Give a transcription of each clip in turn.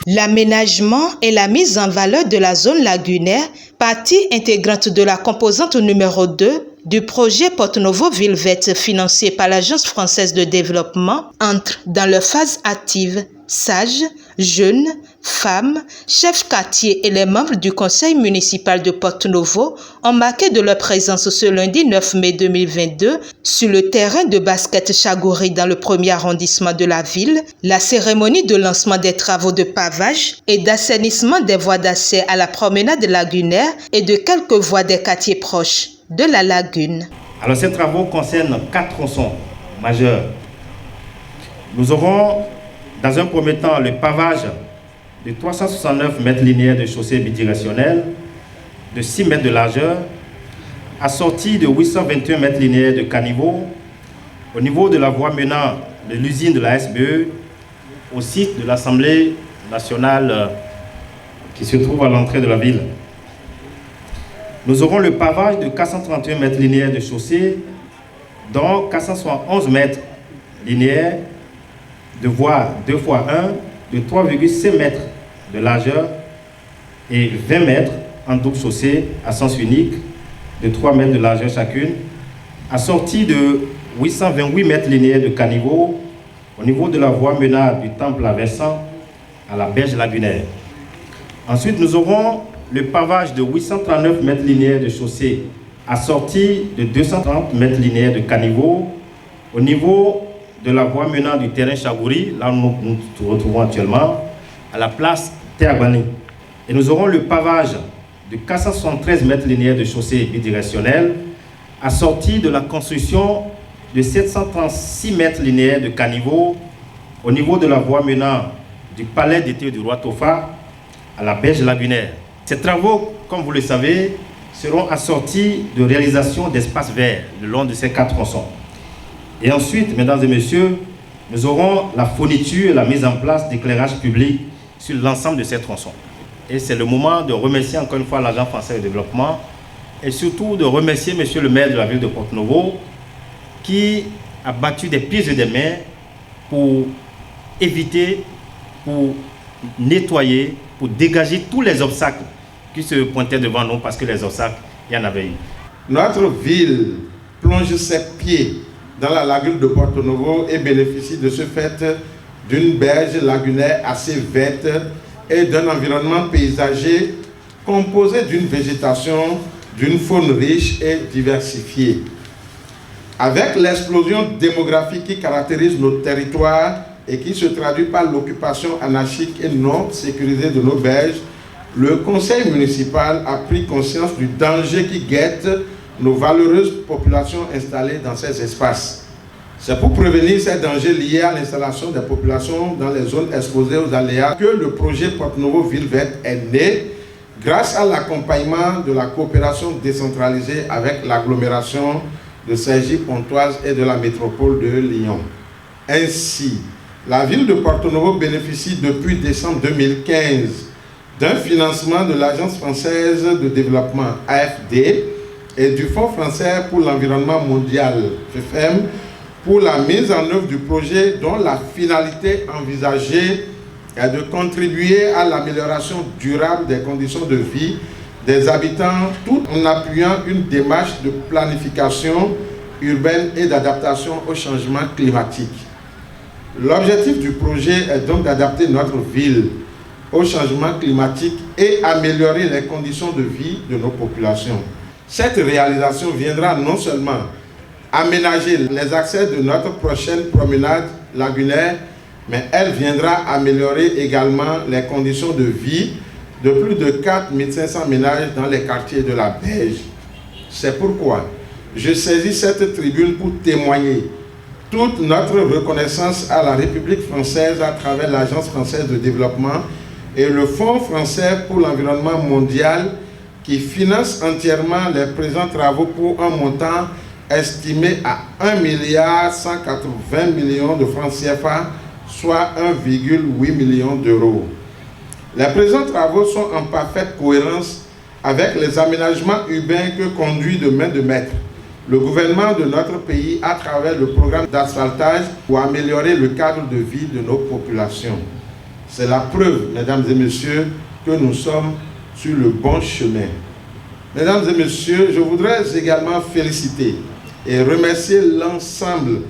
L'aménagement et la mise en valeur de la zone lagunaire, partie intégrante de la composante numéro 2 du projet Porto-Novo Ville Verte financé par l'Agence française de développement, entre dans leur phase active. Sages, jeunes, femmes, chefs quartiers et les membres du conseil municipal de Porto-Novo ont marqué de leur présence ce lundi 9 mai 2022 sur le terrain de basket Chagouri dans le premier arrondissement de la ville, la cérémonie de lancement des travaux de pavage et d'assainissement des voies d'accès à la promenade lagunaire et de quelques voies des quartiers proches de la lagune. Alors ces travaux concernent 4 tronçons majeurs. Nous aurons dans un premier temps le pavage de 369 mètres linéaires de chaussée bidirectionnelle de 6 mètres de largeur, assorti de 821 mètres linéaires de caniveaux au niveau de la voie menant de l'usine de la SBE au site de l'Assemblée nationale qui se trouve à l'entrée de la ville. Nous aurons le pavage de 431 mètres linéaires de chaussée, dont 471 mètres linéaires de voie 2x1 de 3,7 mètres de largeur et 20 mètres en double chaussée à sens unique de 3 mètres de largeur chacune, assortie de 828 mètres linéaires de caniveaux au niveau de la voie menant du temple à Versant à la berge lagunaire. Ensuite, nous aurons le pavage de 839 mètres linéaires de chaussée assorti de 230 mètres linéaires de caniveaux au niveau de la voie menant du terrain Chagouri, là où nous nous retrouvons actuellement, à la place Théabani. Et nous aurons le pavage de 473 mètres linéaires de chaussée bidirectionnelle, assorti de la construction de 736 mètres linéaires de caniveaux au niveau de la voie menant du palais d'été du roi Tofa à la berge lagunaire. Ces travaux, comme vous le savez, seront assortis de réalisation d'espaces verts le long de ces 4 tronçons. Et ensuite, mesdames et messieurs, nous aurons la fourniture et la mise en place d'éclairage public sur l'ensemble de ces tronçons. Et c'est le moment de remercier encore une fois l'Agence française de développement et surtout de remercier monsieur le maire de la ville de Porto-Novo qui a battu des pieds et des mains pour éviter, pour nettoyer, pour dégager tous les obstacles qui se pointaient devant nous parce que les obstacles, il y en avait eu. Notre ville plonge ses pieds dans la lagune de Porto-Novo et bénéficie de ce fait d'une berge lagunaire assez verte et d'un environnement paysager composé d'une végétation, d'une faune riche et diversifiée. Avec l'explosion démographique qui caractérise nos territoires et qui se traduit par l'occupation anarchique et non sécurisée de nos berges, le conseil municipal a pris conscience du danger qui guette nos valeureuses populations installées dans ces espaces. C'est pour prévenir ces dangers liés à l'installation des populations dans les zones exposées aux aléas que le projet Porto-Novo Ville Verte est né grâce à l'accompagnement de la coopération décentralisée avec l'agglomération de Cergy-Pontoise et de la métropole de Lyon. Ainsi, la ville de Porto-Novo bénéficie depuis décembre 2015 d'un financement de l'Agence française de développement AFD et du Fonds français pour l'environnement mondial FEFEM pour la mise en œuvre du projet dont la finalité envisagée est de contribuer à l'amélioration durable des conditions de vie des habitants tout en appuyant une démarche de planification urbaine et d'adaptation au changement climatique. L'objectif du projet est donc d'adapter notre ville au changement climatique et améliorer les conditions de vie de nos populations. Cette réalisation viendra non seulement aménager les accès de notre prochaine promenade lagunaire, mais elle viendra améliorer également les conditions de vie de plus de 4 500 ménages dans les quartiers de la berge. C'est pourquoi je saisis cette tribune pour témoigner toute notre reconnaissance à la République française à travers l'Agence française de développement et le Fonds français pour l'environnement mondial qui finance entièrement les présents travaux pour un montant estimé à 1,180 milliard de francs CFA, soit 1,8 million d'euros. Les présents travaux sont en parfaite cohérence avec les aménagements urbains que conduit de main de maître le gouvernement de notre pays à travers le programme d'asphaltage pour améliorer le cadre de vie de nos populations. C'est la preuve, mesdames et messieurs, que nous sommes sur le bon chemin. Mesdames et messieurs, je voudrais également féliciter et remercier l'ensemble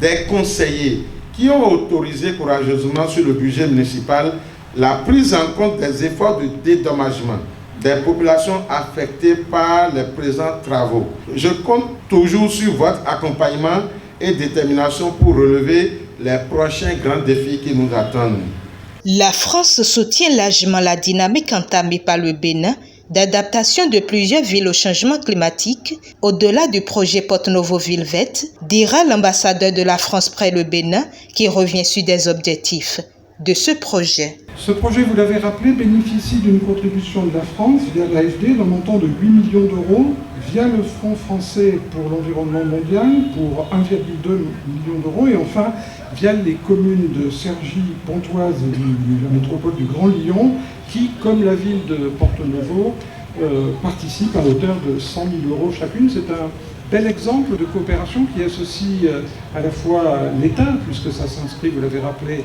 des conseillers qui ont autorisé courageusement sur le budget municipal la prise en compte des efforts de dédommagement des populations affectées par les présents travaux. Je compte toujours sur votre accompagnement et détermination pour relever les prochains grands défis qui nous attendent. La France soutient largement la dynamique entamée par le Bénin d'adaptation de plusieurs villes au changement climatique, au-delà du projet Porto Novo Ville Verte, dira l'ambassadeur de la France près le Bénin, qui revient sur des objectifs de ce projet. Ce projet, vous l'avez rappelé, bénéficie d'une contribution de la France via l'AFD d'un montant de 8 millions d'euros, via le Fonds français pour l'environnement mondial pour 1,2 million d'euros et enfin via les communes de Cergy, Pontoise et de la métropole du Grand Lyon qui, comme la ville de Porto Novo, participent à hauteur de 100 000 euros chacune. C'est un bel exemple de coopération qui associe à la fois l'État, puisque ça s'inscrit, vous l'avez rappelé,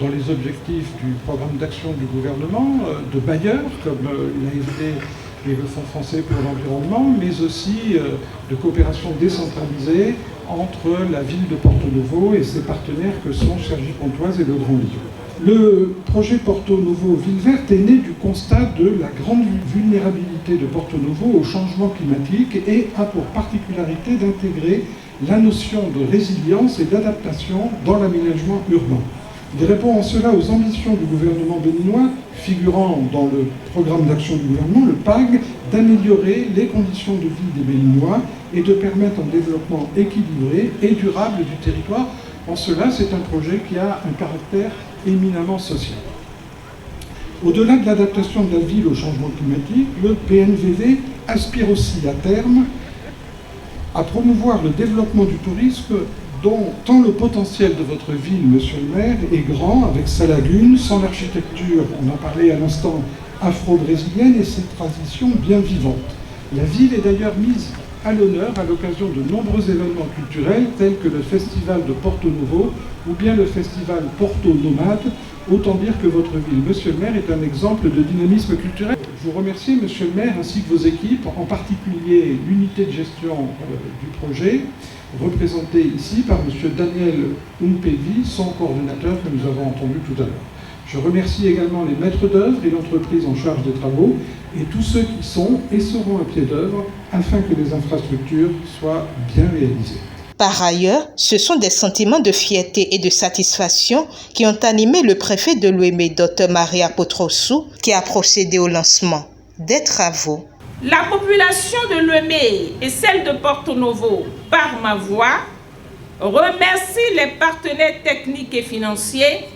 dans les objectifs du programme d'action du gouvernement, de bailleurs comme l'AFD et le Fonds français pour l'environnement, mais aussi de coopération décentralisée entre la ville de Porto Novo et ses partenaires que sont Cergy-Pontoise et le Grand Lyon. Le projet Porto Novo Ville Verte est né du constat de la grande vulnérabilité de Porto Novo au changement climatique et a pour particularité d'intégrer la notion de résilience et d'adaptation dans l'aménagement urbain. Il répond en cela aux ambitions du gouvernement béninois, figurant dans le programme d'action du gouvernement, le PAG, d'améliorer les conditions de vie des Béninois et de permettre un développement équilibré et durable du territoire. En cela, c'est un projet qui a un caractère éminemment social. Au-delà de l'adaptation de la ville au changement climatique, le PNVV aspire aussi à terme à promouvoir le développement du tourisme dont tant le potentiel de votre ville, monsieur le maire, est grand avec sa lagune, son architecture, on en parlait à l'instant, afro-brésilienne et ses traditions bien vivantes. La ville est d'ailleurs mise à l'honneur à l'occasion de nombreux événements culturels tels que le festival de Porto Novo ou bien le festival Porto Nomade. Autant dire que votre ville, monsieur le maire, est un exemple de dynamisme culturel. Je vous remercie, monsieur le maire, ainsi que vos équipes, en particulier l'unité de gestion du projet, représentée ici par monsieur Daniel Umpevi, son coordinateur que nous avons entendu tout à l'heure. Je remercie également les maîtres d'œuvre et l'entreprise en charge des travaux et tous ceux qui sont et seront à pied d'œuvre afin que les infrastructures soient bien réalisées. Par ailleurs, ce sont des sentiments de fierté et de satisfaction qui ont animé le préfet de l'Ouémé, Dr Maria Potrosu, qui a procédé au lancement des travaux. La population de l'Ouémé et celle de Porto Novo, par ma voix, remercie les partenaires techniques et financiers,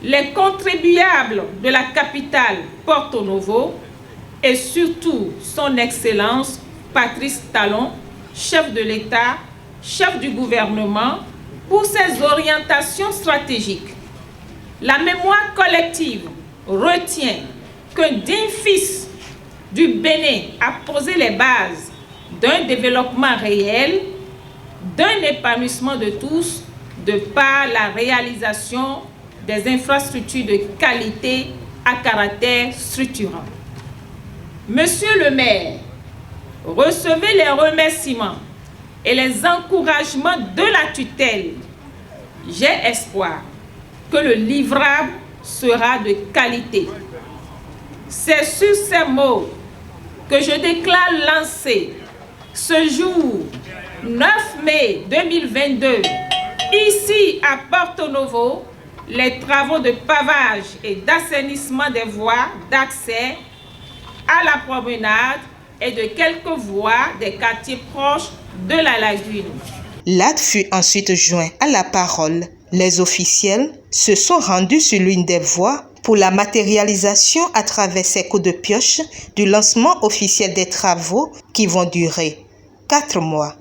les contribuables de la capitale Porto Novo et surtout son Excellence Patrice Talon, chef de l'État, chef du gouvernement, pour ses orientations stratégiques. La mémoire collective retient qu'un digne fils du Bénin a posé les bases d'un développement réel, d'un épanouissement de tous, de par la réalisation des infrastructures de qualité à caractère structurant. Monsieur le maire, recevez les remerciements et les encouragements de la tutelle. J'ai espoir que le livrable sera de qualité. C'est sur ces mots que je déclare lancer ce jour 9 mai 2022, ici à Porto Novo, les travaux de pavage et d'assainissement des voies d'accès à la promenade et de quelques voies des quartiers proches de la lagune. L'acte fut ensuite joint à la parole. Les officiels se sont rendus sur l'une des voies pour la matérialisation à travers ces coups de pioche du lancement officiel des travaux qui vont durer 4 mois.